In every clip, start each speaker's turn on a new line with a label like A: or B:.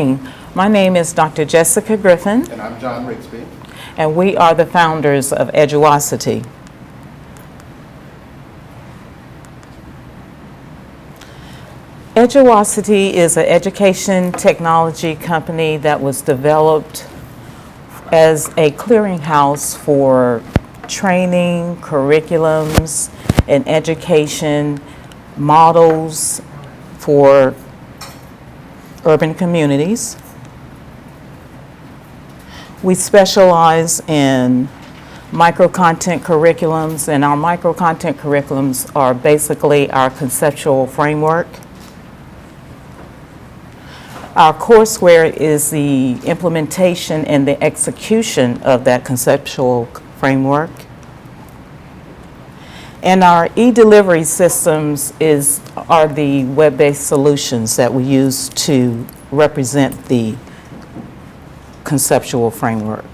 A: My name is Dr. Jessica Griffin,
B: And I'm John Rigsby.
A: and we are the founders of Eduocity. Eduocity is an education technology company that was developed as a clearinghouse for training, curriculums, and education models for urban communities. We specialize in micro-content curriculums, and our micro-content curriculums are basically our conceptual framework. Our courseware is the implementation and the execution of that conceptual framework. And our e-delivery systems are the web-based solutions that we use to represent the conceptual framework.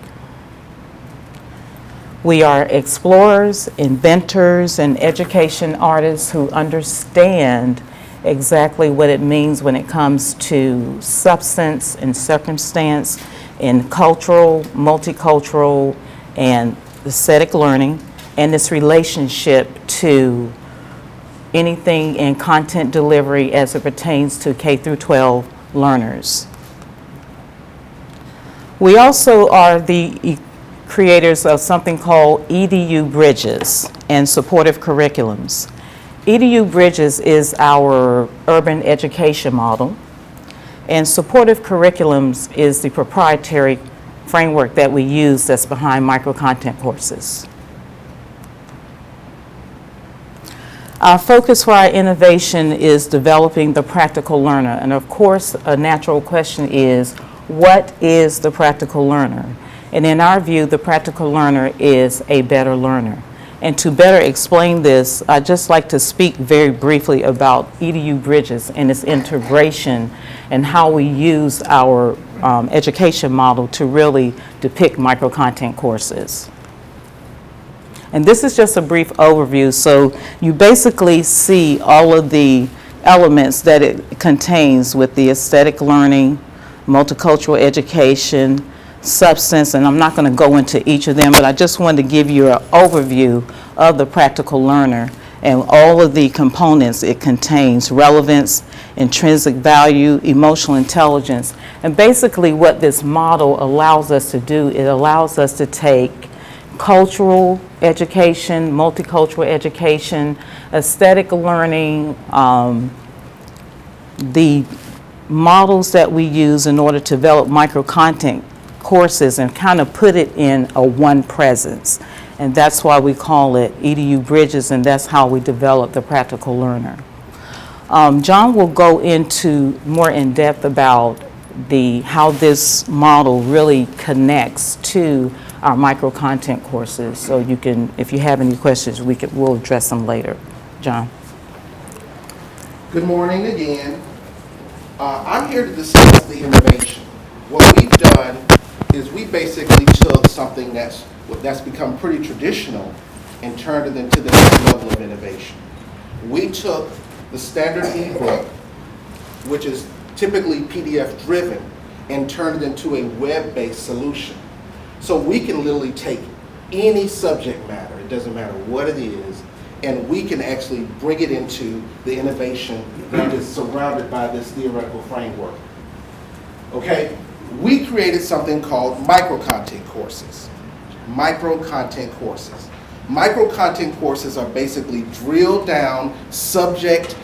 A: We are explorers, inventors, and education artists who understand exactly what it means when it comes to substance and circumstance in cultural, multicultural, and aesthetic learning, and its relationship to anything in content delivery as it pertains to K through 12 learners. We also are the creators of something called EDU Bridges and supportive curriculums. EDU Bridges is our urban education model, and supportive curriculums is the proprietary framework that we use that's behind micro-content courses. Our focus for our innovation is developing the practical learner, and of course a natural question is, what is the practical learner? And in our view, the practical learner is a better learner. And to better explain this, I'd just like to speak very briefly about EDU Bridges and its integration and how we use our education model to really depict micro-content courses. And this is just a brief overview, so you basically see all of the elements that it contains with the aesthetic learning, multicultural education, substance, and I'm not going to go into each of them, but I just wanted to give you an overview of the practical learner and all of the components it contains: relevance, intrinsic value, emotional intelligence. And basically what this model allows us to do, it allows us to take cultural education, multicultural education, aesthetic learning, the models that we use in order to develop micro-content courses and kind of put it in a one presence. And that's why we call it EDU Bridges, and that's how we develop the practical learner. John will go into more in depth about how this model really connects to our micro-content courses. So you can, if you have any questions, we'll address them later. John.
B: Good morning again. I'm here to discuss the innovation. What we've done is we basically took something that's become pretty traditional and turned it into the next level of innovation. We took the standard ebook, which is typically PDF driven, and turned it into a web-based solution. So we can literally take any subject matter, it doesn't matter what it is, and we can actually bring it into the innovation that is surrounded by this theoretical framework. Okay, we created something called micro-content courses. Micro-content courses. Micro-content courses are basically drilled down subject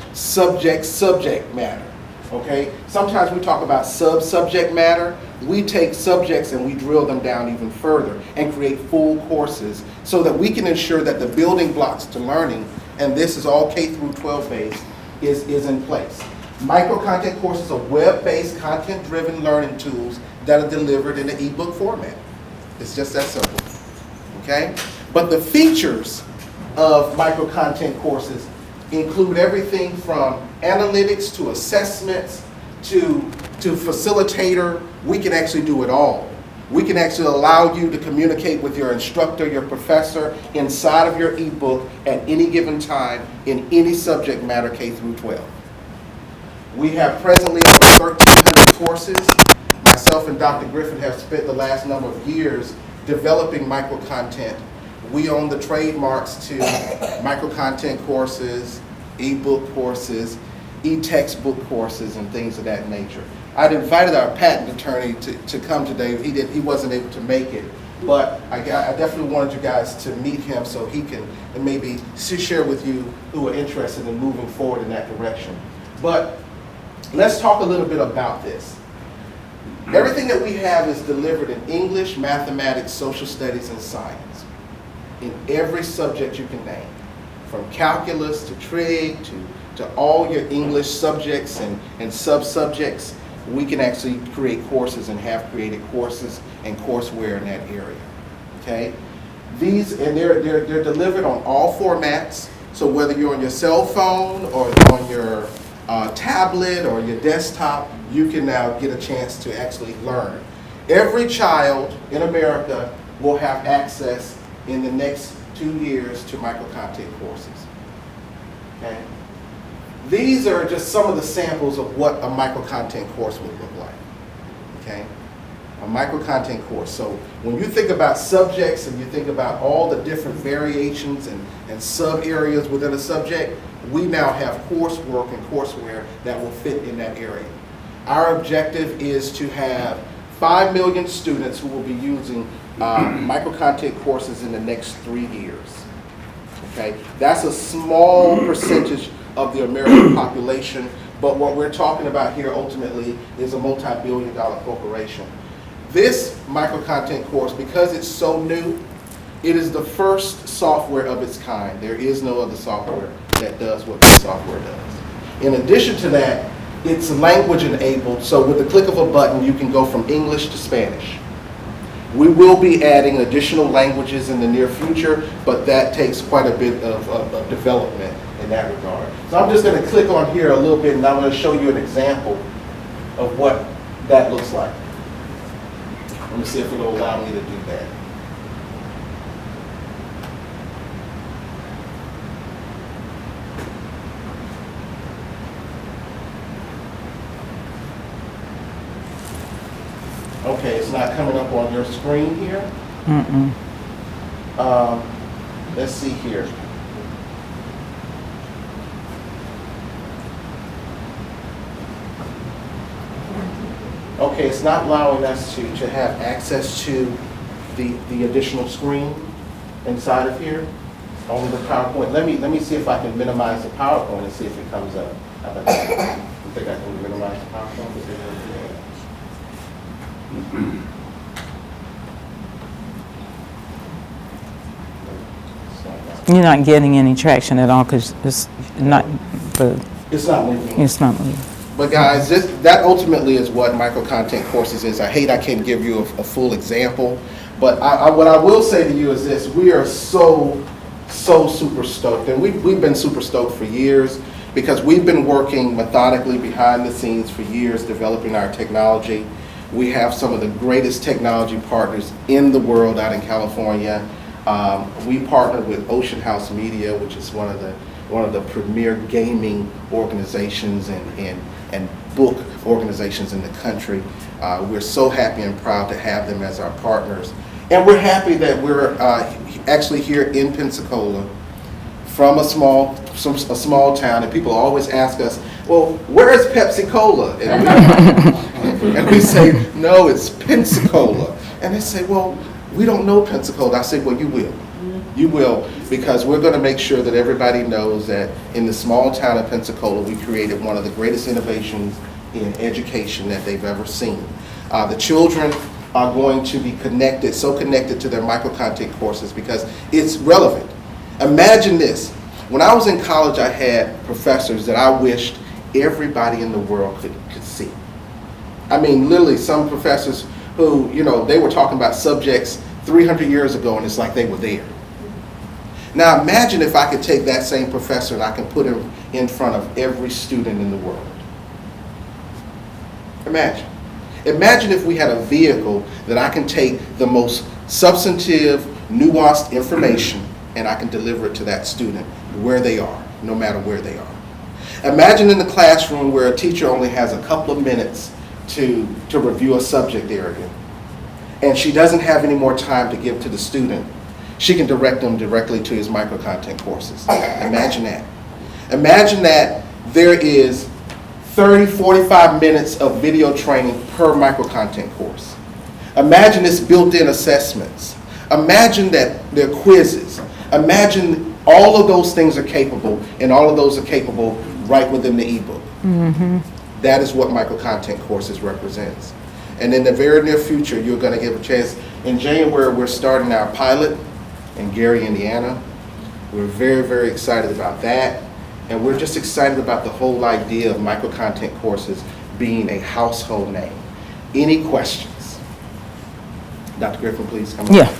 B: matter. Okay, sometimes we talk about sub-subject matter. We take subjects and we drill them down even further and create full courses so that we can ensure that the building blocks to learning, and this is all K through 12 based, is in place. Micro-content courses are web-based, content-driven learning tools that are delivered in an ebook format. It's just that simple. Okay? But the features of micro-content courses include everything from analytics to assessments to facilitator. We can actually do it all. We can actually allow you to communicate with your instructor, your professor, inside of your ebook at any given time in any subject matter K through 12. We have presently over 1,300 courses myself and Dr. Griffin have spent the last number of years developing micro-content. We own the trademarks to micro-content courses, e-book courses, e-textbook courses, and things of that nature. I'd invited our patent attorney to come today. He wasn't able to make it, but I definitely wanted you guys to meet him so he can maybe share with you who are interested in moving forward in that direction. But let's talk a little bit about this. Everything that we have is delivered in English, mathematics, social studies, and science. In every subject you can name, from calculus to trig to all your English subjects and sub-subjects, we can actually create courses and have created courses and courseware in that area. Okay? They're delivered on all formats. So whether you're on your cell phone or on your tablet or your desktop, you can now get a chance to actually learn. Every child in America will have access in the next 2 years to micro-content courses. Okay? These are just some of the samples of what a micro-content course would look like. Okay? A micro-content course. So when you think about subjects and you think about all the different variations and sub-areas within a subject, we now have coursework and courseware that will fit in that area. Our objective is to have 5 million students who will be using micro-content courses in the next 3 years. Okay? That's a small percentage of the American population, but what we're talking about here ultimately is a multi-billion-dollar corporation. This micro-content course, because it's so new, it is the first software of its kind. There is no other software that does what this software does. In addition to that, it's language enabled, so with the click of a button, you can go from English to Spanish. We will be adding additional languages in the near future, but that takes quite a bit of development in that regard. So I'm just going to click on here a little bit, and I'm going to show you an example of what that looks like. Let me see if it'll allow me to do that. Okay, it's not coming up on your screen here. Let's see here. Okay, it's not allowing us to have access to the additional screen inside of here. Only the PowerPoint. Let me see if I can minimize the PowerPoint and see if it comes up. You think I can minimize the PowerPoint?
A: You're not getting any traction at all because it's not moving. It's not moving.
B: But guys, that ultimately is what micro-content courses is. I hate I can't give you a full example, but what I will say to you is this: we are so super stoked, and we've been super stoked for years because we've been working methodically behind the scenes for years developing our technology. We have some of the greatest technology partners in the world out in California. We partnered with Ocean House Media, which is one of the premier gaming organizations and book organizations in the country. We're so happy and proud to have them as our partners. And we're happy that we're actually here in Pensacola from a small town, and people always ask us, well, where is Pepsi Cola? And we say, no, it's Pensacola. And they say, well, we don't know Pensacola. I say, well, you will. You will, because we're going to make sure that everybody knows that in the small town of Pensacola, we created one of the greatest innovations in education that they've ever seen. The children are going to be connected, so connected to their micro-content courses because it's relevant. Imagine this. When I was in college, I had professors that I wished everybody in the world could see. I mean, literally some professors who, they were talking about subjects 300 years ago, and it's like they were there. Now imagine if I could take that same professor and I can put him in front of every student in the world. Imagine. Imagine if we had a vehicle that I can take the most substantive, nuanced information and I can deliver it to that student where they are, no matter where they are. Imagine in the classroom where a teacher only has a couple of minutes to review a subject area, and she doesn't have any more time to give to the student, she can direct them directly to his micro-content courses. Imagine that. Imagine that there is 30, 45 minutes of video training per micro-content course. Imagine it's built-in assessments. Imagine that there are quizzes. Imagine all of those things are capable, and all of those are capable right within the ebook. That is what micro-content courses represents. And in the very near future, you're going to give a chance. In January, we're starting our pilot in Gary, Indiana. We're very, very excited about that. And we're just excited about the whole idea of micro-content courses being a household name. Any questions? Dr. Griffin, please come on.
A: Yeah.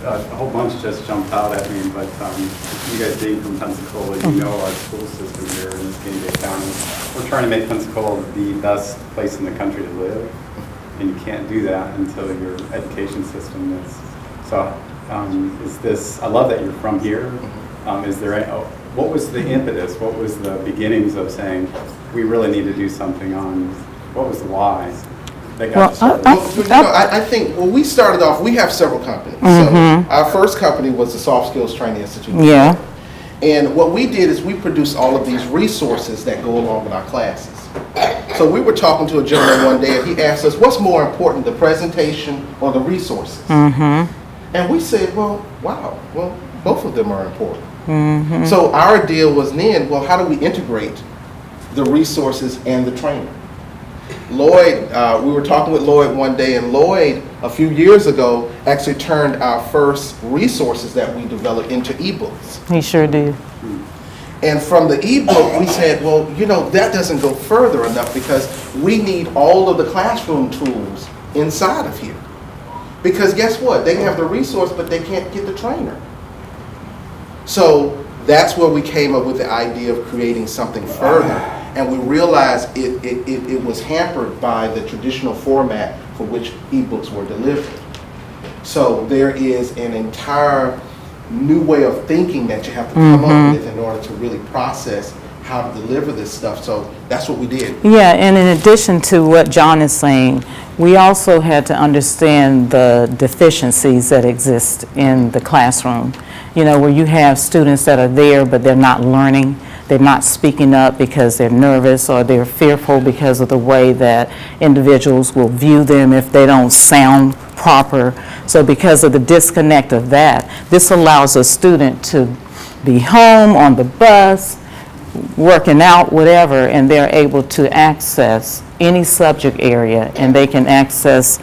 C: A whole bunch just jumped out at me, but you guys being from Pensacola, you know our school system here in Muscogee County. We're trying to make Pensacola the best place in the country to live, and you can't do that until your education system is. So is this, I love that you're from here. Is there any, what was the impetus? What was the beginnings of saying, we really need to do something on, what was the why?
B: I think, well, we started off, we have several companies. So our first company was the Soft Skills Training Institute.
A: Yeah.
B: And what we did is we produced all of these resources that go along with our classes. So we were talking to a gentleman one day, and he asked us, what's more important, the presentation or the resources? And we said, well, wow, well, both of them are important. So our deal was then, well, how do we integrate the resources and the training? Lloyd, we were talking with Lloyd one day, and Lloyd, a few years ago, actually turned our first resources that we developed into ebooks.
A: He sure did.
B: And from the ebook, we said, well, you know, that doesn't go further enough because we need all of the classroom tools inside of here. Because guess what? They have the resource, but they can't get the trainer. So that's where we came up with the idea of creating something further. And we realized it was hampered by the traditional format for which ebooks were delivered. So there is an entire new way of thinking that you have to come up with in order to really process how to deliver this stuff. So that's what we did.
A: Yeah, and in addition to what John is saying, we also had to understand the deficiencies that exist in the classroom. You know, where you have students that are there, but they're not learning. They're not speaking up because they're nervous, or they're fearful because of the way that individuals will view them if they don't sound proper. So because of the disconnect of that, this allows a student to be home, on the bus, working out, whatever, and they're able to access any subject area, and they can access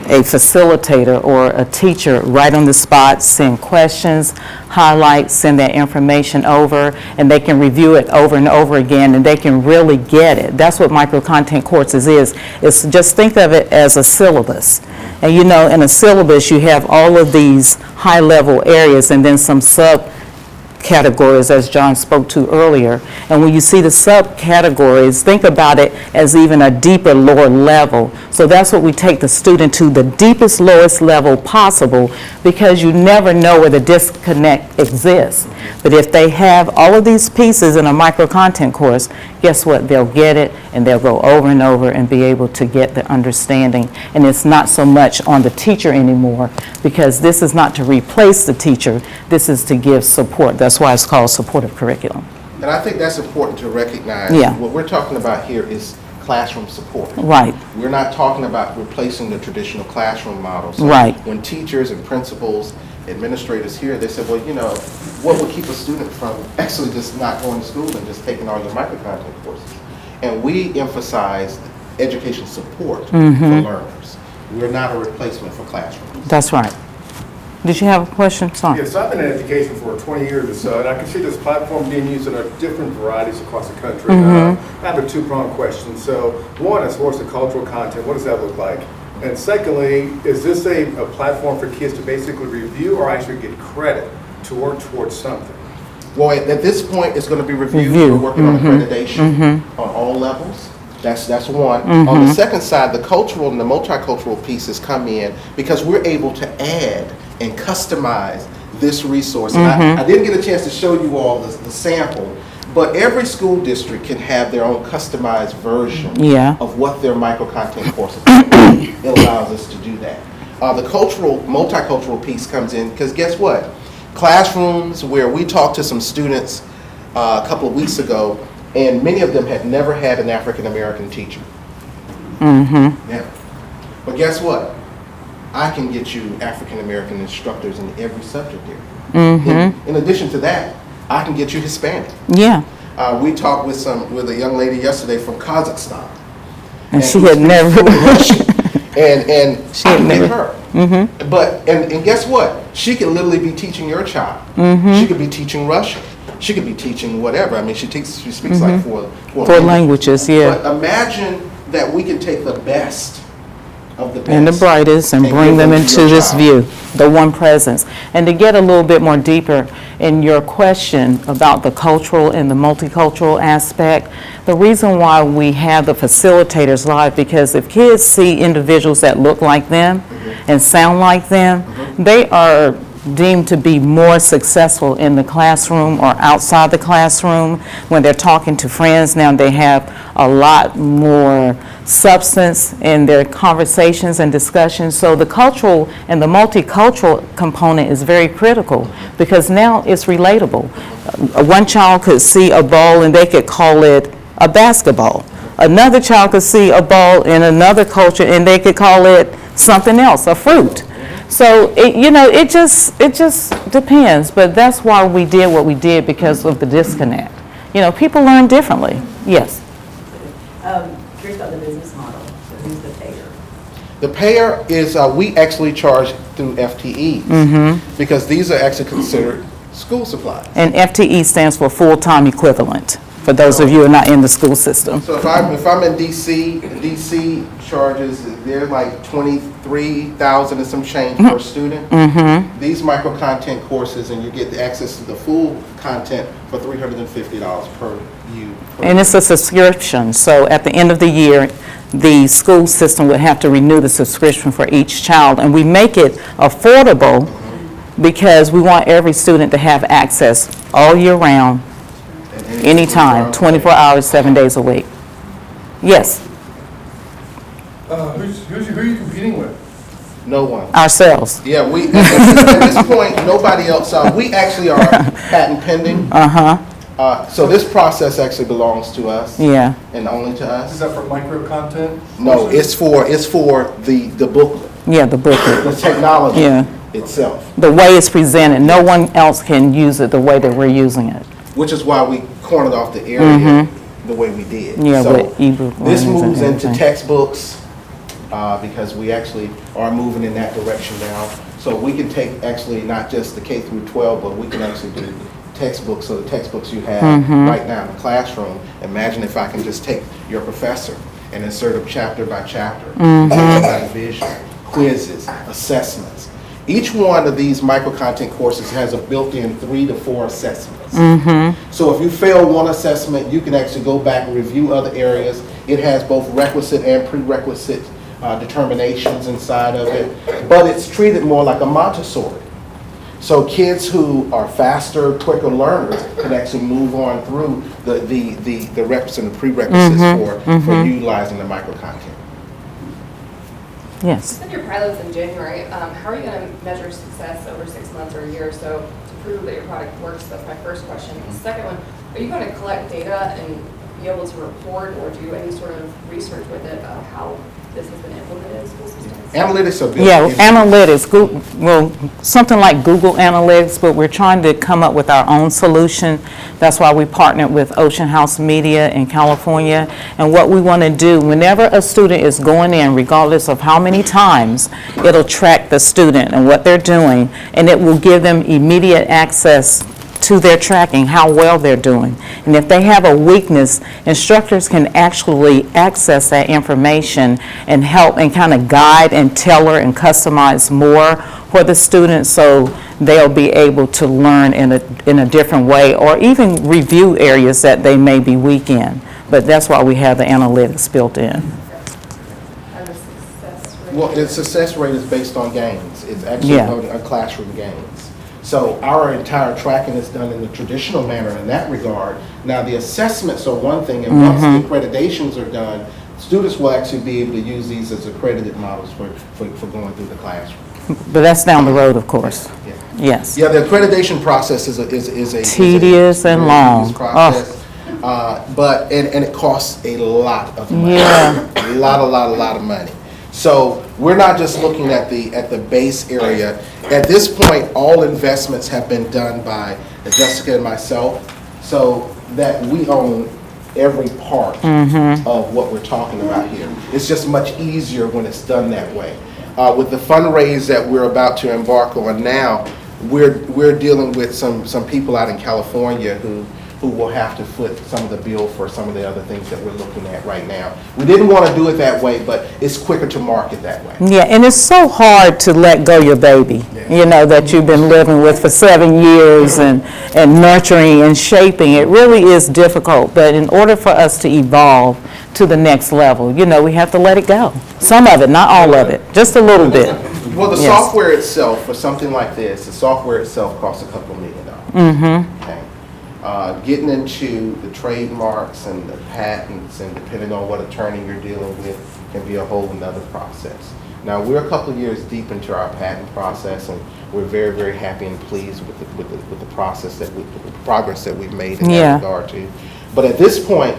A: a facilitator or a teacher right on the spot, send questions, highlight, send that information over, and they can review it over and over again, and they can really get it. That's what micro-content courses is. It's just think of it as a syllabus. And you know, in a syllabus, you have all of these high-level areas and then some subcategories, as John spoke to earlier. And when you see the subcategories, think about it as even a deeper, lower level. So that's what we take the student to, the deepest, lowest level possible, because you never know where the disconnect exists. But if they have all of these pieces in a micro-content course, guess what? They'll get it, and they'll go over and over and be able to get the understanding. And it's not so much on the teacher anymore, because this is not to replace the teacher. This is to give support. That's why it's called supportive curriculum.
B: And I think that's important to recognize.
A: Yeah.
B: What we're talking about here is classroom support.
A: Right.
B: We're not talking about replacing the traditional classroom model. So
A: Right.
B: when teachers and principals, administrators here, they said, well, you know, what would keep a student from actually just not going to school and just taking all your micro-content courses? And we emphasized education support for learners. We're not a replacement for classrooms.
A: That's right. Did you have a question? Sorry.
D: Yes, I've been in education for 20 years or so, and I can see this platform being used in different varieties across the country. I have a two-pronged question. So one is, what's the cultural content? What does that look like? And secondly, is this a platform for kids to basically review or actually get credit to work towards something?
B: Well, at this point, it's going to be reviewed. We're working on accreditation on all levels. That's one. On the second side, the cultural and the multicultural pieces come in because we're able to add and customize this resource. And I didn't get a chance to show you all the sample, But every school district can have their own customized version
A: Yeah.
B: of what their micro-content courses are. It allows us to do that. The multicultural piece comes in because guess what? Classrooms where we talked to some students a couple of weeks ago, and many of them had never had an African-American teacher. Yeah. But guess what? I can get you African-American instructors in every subject there. In addition to that, I can get you Hispanic.
A: Yeah.
B: We talked with a young lady yesterday from Kazakhstan.
A: And she
B: who
A: had
B: speaks
A: never.
B: fluent Russian. And
A: She
B: I
A: had
B: can get
A: never-
B: her. But and guess what? She could literally be teaching your child. She could be teaching Russian. She could be teaching whatever. I mean, she speaks like four
A: languages, yeah.
B: But imagine that we can take the best of the best
A: And the brightest and bring
B: give
A: them
B: to
A: into
B: your
A: this
B: child.
A: view, the one presence. And to get a little bit more deeper in your question about the cultural and the multicultural aspect, the reason why we have the facilitators live, because if kids see individuals that look like them and sound like them, they are deemed to be more successful in the classroom or outside the classroom. When they're talking to friends now, they have a lot more substance in their conversations and discussions. So the cultural and the multicultural component is very critical because now it's relatable. One child could see a ball and they could call it a basketball. Another child could see a ball in another culture and they could call it something else, a fruit. So it just depends, but that's why we did what we did, because of the disconnect. People learn differently. Yes.
E: Curious about the business model. So who's the payer?
B: The payer is, we actually charge through FTEs because these are actually considered school supplies.
A: And FTE stands for full-time equivalent, for those of you who are not in the school system.
B: So if I'm in DC charges, they're like 23,000 and some change per student. These micro content courses, and you get the access to the full content for $350 per you.
A: And it's a subscription, so at the end of the year, the school system would have to renew the subscription for each child. And we make it affordable because we want every student to have access all year round, anytime, 24 hours, 7 days a week. Yes,
D: Who are you competing with?
B: No one.
A: ourselves.
B: Yeah, at this point, nobody else. We actually are patent pending. So this process actually belongs to us.
A: Yeah.
B: And only to
D: Is
B: us.
D: that for micro content?
B: No, it's for the booklet,
A: Yeah, the booklet.
B: the technology
A: Yeah.
B: itself,
A: The way it's presented, no one else can use it the way that we're using it.
B: which is why we cornered off the area the way we did.
A: Yeah,
B: So
A: with ebook
B: this
A: learnings and
B: moves into
A: everything.
B: textbooks because we actually are moving in that direction now. So we can take actually not just the K through 12, but we can actually do textbooks. So the textbooks you have right now in the classroom, imagine if I can just take your professor and insert them chapter by chapter, division by division, quizzes, assessments. Each one of these micro-content courses has a built-in 3 to 4 assessments. So if you fail one assessment, you can actually go back and review other areas. It has both requisite and prerequisite determinations inside of it, but it's treated more like a Montessori. So kids who are faster, quicker learners can actually move on through the requisites and the prerequisites for utilizing the micro-content.
A: Yes.
F: With your pilots in January, how are you going to measure success over 6 months or a year or so to prove that your product works? That's my first question. The second one, are you going to collect data and be able to report or do any sort of research with it of how this has been implemented in school systems?
B: Analytics are built
A: Yeah,
B: into-
A: analytics, well, something like Google Analytics, but we're trying to come up with our own solution. That's why we partnered with Ocean House Media in California. And what we want to do, whenever a student is going in, regardless of how many times, it'll track the student and what they're doing, and it will give them immediate access to their tracking, how well they're doing. And if they have a weakness, instructors can actually access that information and help and kind of guide and tailor and customize more for the students so they'll be able to learn in a different way or even review areas that they may be weak in. But that's why we have the analytics built in.
F: And the success rate?
B: Well, the success rate is based on gains. It's actually
A: Yeah.
B: on classroom gains. So our entire tracking is done in the traditional manner in that regard, Now, the assessments are one thing, and once the accreditations are done, students will actually be able to use these as accredited models for going through the classroom.
A: But that's down the road, of course.
B: Yeah.
A: Yes.
B: Yeah, the accreditation process is a
A: Tedious and
B: very
A: long.
B: tedious process. But it costs a lot of money.
A: Yeah.
B: A lot of money. So we're not just looking at the base area. At this point, all investments have been done by Jessica and myself, so that we own every part of what we're talking about here. It's just much easier when it's done that way. With the fundraise that we're about to embark on now, we're dealing with some people out in California who will have to foot some of the bill for some of the other things that we're looking at right now. We didn't want to do it that way, but it's quicker to market that way.
A: Yeah, and it's so hard to let go your baby, you know, that you've been living with for 7 years and nurturing and shaping. It really is difficult, but in order for us to evolve to the next level, you know, we have to let it go. Some of it, not all of it, just a little bit.
B: Well, the
A: Yes.
B: software itself, for something like this, the software itself costs a couple $1 million. Okay. Getting into the trademarks and the patents, and depending on what attorney you're dealing with, can be a whole another process. Now, we're a couple of years deep into our patent process, and we're very, very happy and pleased with the process with the progress that we've made in that regard too. But at this point,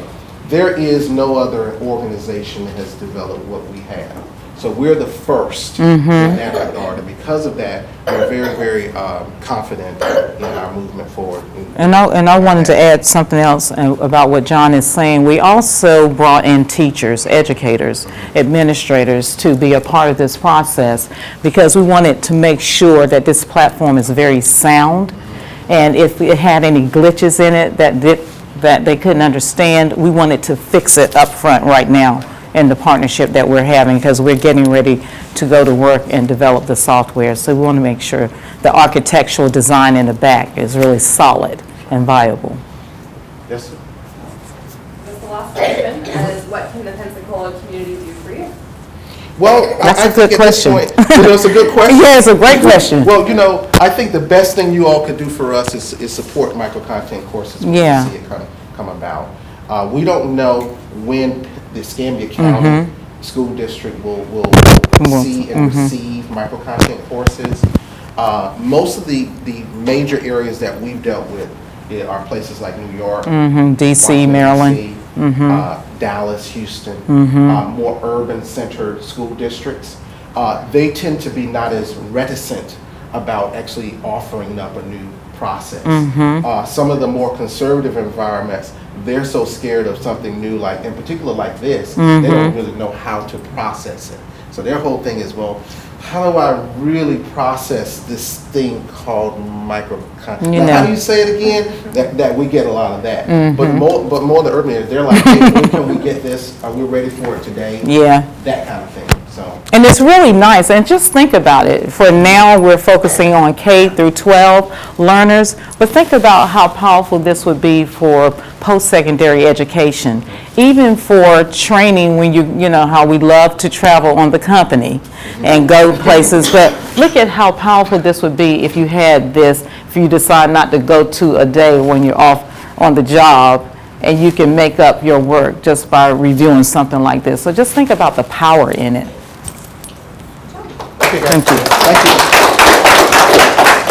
B: there is no other organization that has developed what we have. So we're the first in that regard, and because of that, we're very, very confident in our movement forward.
A: And I wanted to add something else about what John is saying. We also brought in teachers, educators, administrators to be a part of this process, because we wanted to make sure that this platform is very sound, and if it had any glitches in it that they couldn't understand, we wanted to fix it up front right now in the partnership that we're having, because we're getting ready to go to work and develop the software. So we want to make sure the architectural design in the back is really solid and viable.
B: Yes, sir.
F: That's the last question, is what can the Pensacola community do for you?
B: Well,
A: That's
B: I
A: a good
B: think at this
A: question.
B: point, it's a good question.
A: Yeah, it's a great question.
B: Well, you know, I think the best thing you all could do for us is support micro-content courses when
A: Yeah.
B: you see it come about. We don't know when the Escambia County School District will see and receive micro-content courses. Most of the major areas that we've dealt with are places like New York,
A: DC,
B: Washington,
A: Maryland.
B: DC, Dallas, Houston, more urban-centered school districts. They tend to be not as reticent about actually offering up a new process. Some of the more conservative environments, they're so scared of something new, like in particular like this, they don't really know how to process it. So their whole thing is, well, how do I really process this thing called micro-content?
A: You
B: Now,
A: know.
B: how do you say it again? That we get a lot of that. But more the urban areas, they're like, hey, when can we get this? Are we ready for it today?
A: Yeah.
B: That kind of thing. So.
A: And it's really nice, and just think about it. For now, we're focusing on K through 12 learners, but think about how powerful this would be for post-secondary education, even for training when you know how we love to travel on the company and go places, but look at how powerful this would be if you had this, if you decide not to go to a day when you're off on the job, and you can make up your work just by reviewing something like this. So just think about the power in it.
B: Thank you. Thank you.